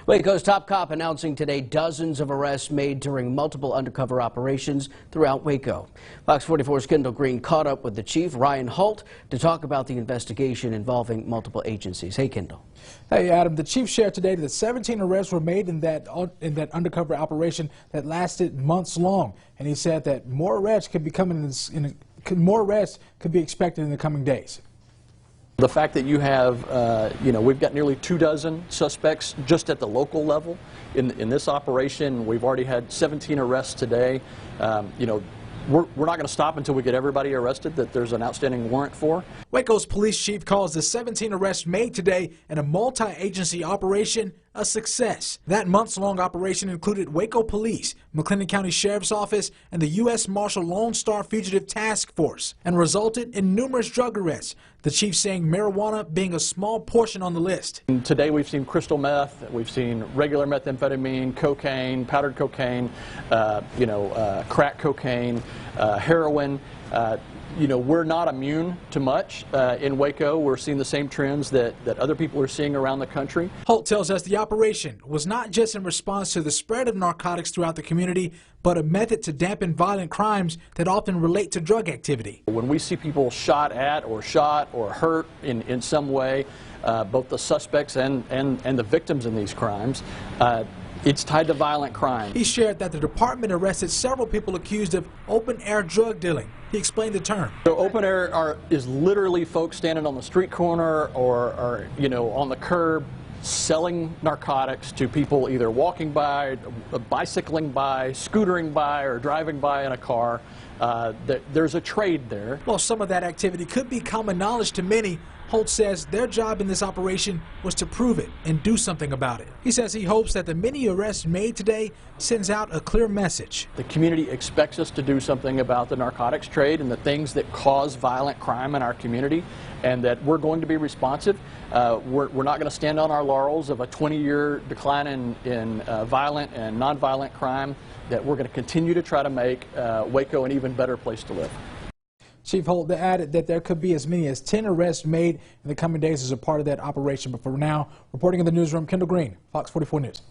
Waco's top cop announcing today dozens of arrests made during multiple undercover operations throughout Waco. Fox 44's Kendall Green caught up with the chief, Ryan Holt, to talk about the investigation involving multiple agencies. Hey, Kendall. Hey, Adam. The chief shared today that 17 arrests were made in that undercover operation that lasted months long, and he said that more arrests could be expected in the coming days. The fact that you have, we've got nearly 24 suspects just at the local level in this operation. We've already had 17 arrests today. We're not going to stop until we get everybody arrested that there's an outstanding warrant for. Waco's police chief calls the 17 arrests made today in a multi-agency operation a success. That months-long operation included Waco Police, McLennan County Sheriff's Office, and the U.S. Marshal Lone Star Fugitive Task Force, and resulted in numerous drug arrests, the chief saying marijuana being a small portion on the list. And today we've seen crystal meth, we've seen regular methamphetamine, cocaine, powdered cocaine, crack cocaine, heroin. We're not immune to much in Waco. We're seeing the same trends that other people are seeing around the country. Holt tells us the operation was not just in response to the spread of narcotics throughout the community, but a method to dampen violent crimes that often relate to drug activity. When we see people shot or hurt in some way, both the suspects and the victims in these crimes, it's tied to violent crime. He shared that the department arrested several people accused of open-air drug dealing. He explained the term. So open air is literally folks standing on the street corner or on the curb selling narcotics to people either walking by, bicycling by, scootering by, or driving by in a car. There's a trade there. While some of that activity could be common knowledge to many, Holt says their job in this operation was to prove it and do something about it. He says he hopes that the many arrests made today sends out a clear message. The community expects us to do something about the narcotics trade and the things that cause violent crime in our community, and that we're going to be responsive. We're not going to stand on our laurels of a 20-year decline in violent and nonviolent crime, that we're going to continue to try to make Waco an even better place to live. Chief Holt added that there could be as many as 10 arrests made in the coming days as a part of that operation. But for now, reporting in the newsroom, Kendall Green, Fox 44 News.